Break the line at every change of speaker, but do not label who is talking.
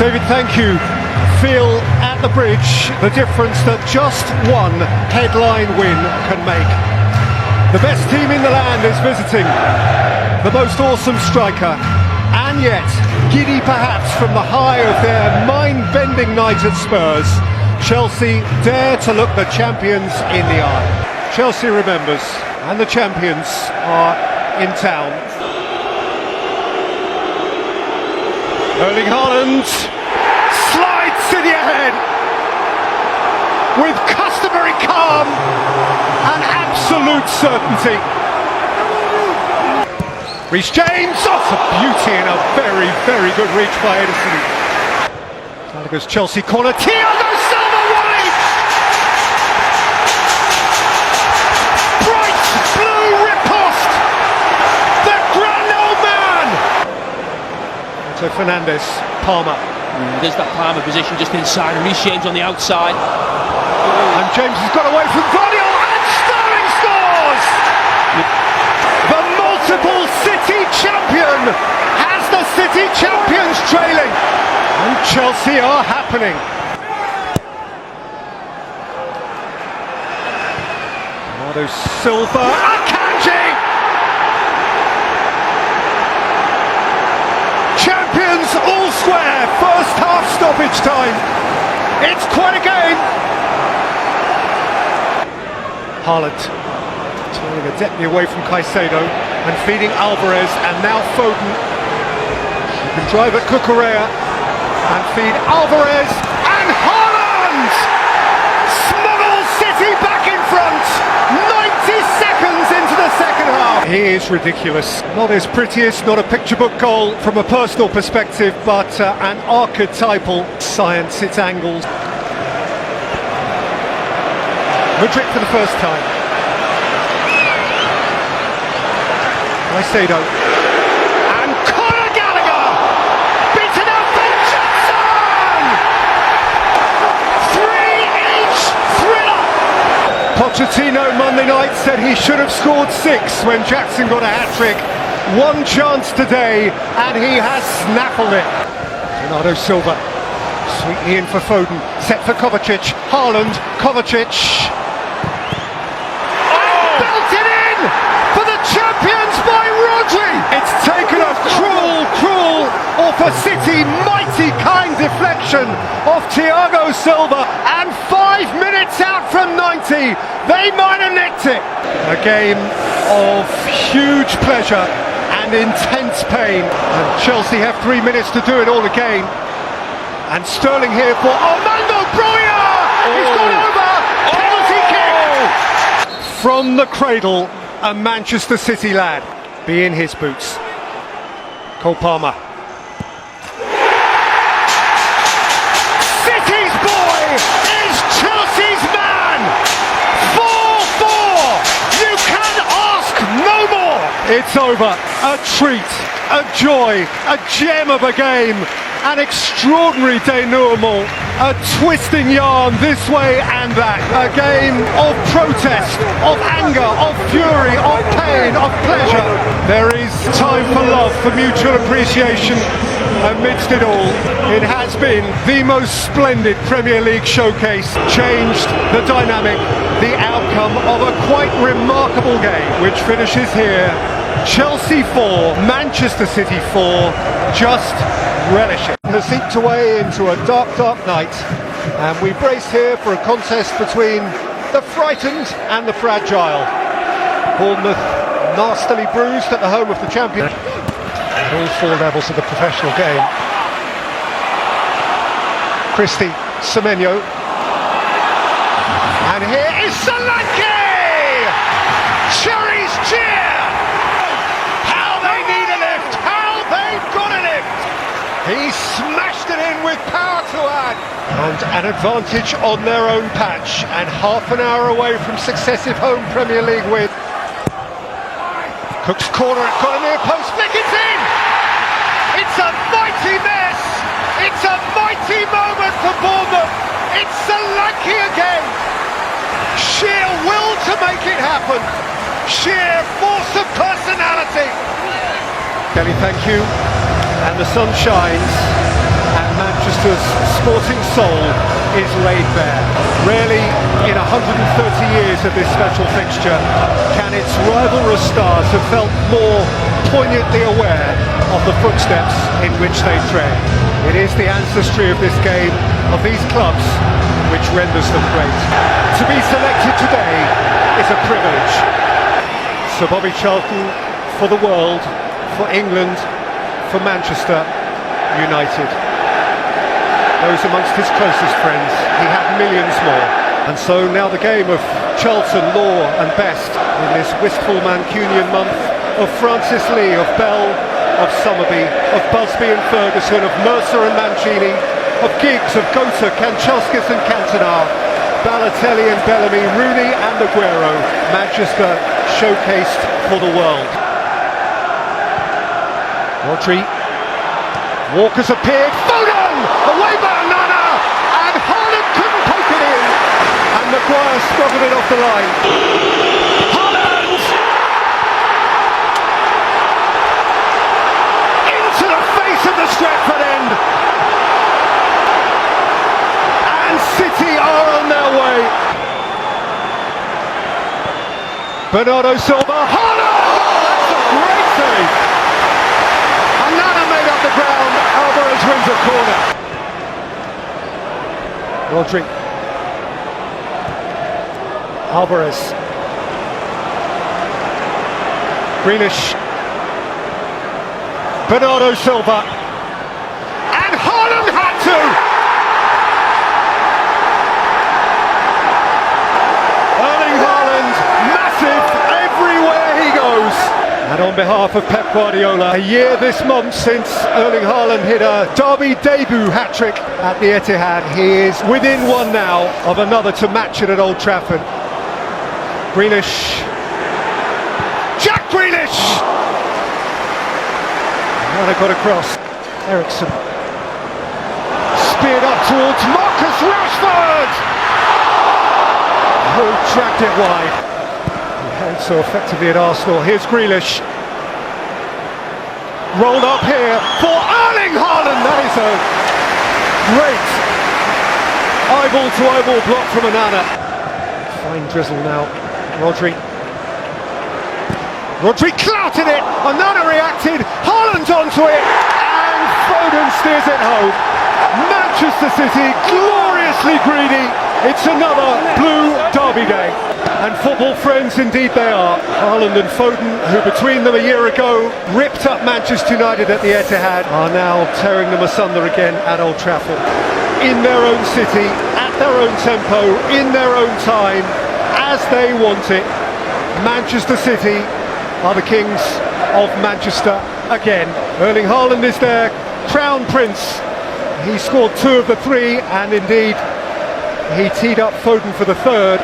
David, thank you. Feel at the bridge the difference that just one headline win can make. The best team in the land is visiting, the most awesome striker, and yet, giddy perhaps from the high of their mind-bending night at Spurs, Chelsea dare to look the champions in the eye. Chelsea remembers, and the champions are in town. Erling Haaland slides to the ahead with customary calm and absolute certainty. Reece James, oh, a beauty and a very, very good reach by Edison. Gallagher's Chelsea corner, Thiago Silva wide! Bright blue riposte! The grand old man! So Fernandes, Palmer.
There's that Palmer position just inside, and Reece James on the outside.
And James has got away from Guardiola, and Sterling scores! The multiple City champion has the City champions trailing, and Chelsea are happening. Bernardo Silva, Akanji! Champions all square, first half stoppage time. It's quite a game. Haaland turning a depth away from Caicedo and feeding Alvarez, and now Foden. You can drive at Cucurella and feed Alvarez, and Haaland smuggles City back in front 90 seconds into the second half. He is ridiculous. Not his prettiest, not a picture book goal from a personal perspective, but an archetypal science, its angles. Madrid for the first time. Caicedo. And Conor Gallagher! Beaten out by Jackson! 3-inch thriller! Pochettino Monday night said he should have scored 6 when Jackson got a hat-trick. One chance today, and he has snaffled it. Bernardo Silva. Sweetly in for Foden. Set for Kovacic. Haaland. Kovacic. Belted in for the champions by Rodri. It's taken a cruel, or for City, mighty kind deflection of Thiago Silva, and 5 minutes out from 90, they might have nicked it. A game of huge pleasure and intense pain, and Chelsea have 3 minutes to do it all again. And Sterling here for Armando Broja. He's gone over. Penalty kick. From the cradle, a Manchester City lad. Be in his boots. Cole Palmer. City's boy is Chelsea's man. 4-4. You can ask no more. It's over. A treat, a joy, a gem of a game. An extraordinary denouement, a twisting yarn this way and that, a game of protest, of anger, of fury, of pain, of pleasure. There is time for love, for mutual appreciation amidst it all. It has been the most splendid Premier League showcase, changed the dynamic, the outcome of a quite remarkable game, which finishes here. Chelsea 4, Manchester City 4, just relish it. Has seeped away into a dark night, and we brace here for a contest between the frightened and the fragile. Bournemouth nastily bruised at the home of the champion. At all 4 levels of the professional game. Christie, Semenyo, and here is Solanke! Cherries cheer! He smashed it in with power to add. And an advantage on their own patch, and half an hour away from successive home Premier League win. Cook's corner, it got a near post, flick it in! It's a mighty mess! It's a mighty moment for Bournemouth! It's Solanke again! Sheer will to make it happen! Sheer force of personality! Kelly, thank you. And the sun shines, and Manchester Manchester's sporting soul is laid bare. Rarely in 130 years of this special fixture can its rivalrous stars have felt more poignantly aware of the footsteps in which they tread. It is the ancestry of this game, of these clubs, which renders them great. To be selected today is a privilege. Sir Bobby Charlton for the world, for England, for Manchester United. Those amongst his closest friends, he had millions more. And so now the game of Charlton, Law and Best in this wistful Mancunian month of Francis Lee, of Bell, of Somerby, of Busby and Ferguson, of Mercer and Mancini, of Giggs, of Gota, Kanchelskis and Cantona, Balotelli and Bellamy, Rooney and Aguero. Manchester showcased for the world. Rodri, Walker's appeared, Foden! Away by Onana! And Haaland couldn't poke it in! And Maguire struggled it off the line. Haaland! Into the face of the Stretford end! And City are on their way. Bernardo Silva, Haaland! That's a great save! Onana made up the ground, Alvarez wins a corner. Rodri. Alvarez. Grealish. Bernardo Silva. And Haaland had to! Erling Haaland, massive everywhere he goes. And on behalf of Pep Guardiola, a year this month since Erling Haaland hit a derby debut hat-trick at the Etihad. He is within one now of another to match it at Old Trafford. Grealish. Jack Grealish! And got across. Ericsson. Speared up towards Marcus Rashford! Who jacked it wide. So effectively at Arsenal. Here's Grealish. Rolled up here for Erling Haaland. That is a great eyeball-to-eyeball block from Onana. Fine drizzle now. Rodri. Rodri clouted it. Onana reacted. Haaland's onto it. And Foden steers it home. Manchester City gloriously greedy. It's another blue derby day. And football friends indeed they are. Haaland and Foden, who between them a year ago ripped up Manchester United at the Etihad, are now tearing them asunder again at Old Trafford. In their own city, at their own tempo, in their own time, as they want it. Manchester City are the kings of Manchester again. Erling Haaland is their crown prince. He scored 2 of the 3, and indeed he teed up Foden for the third.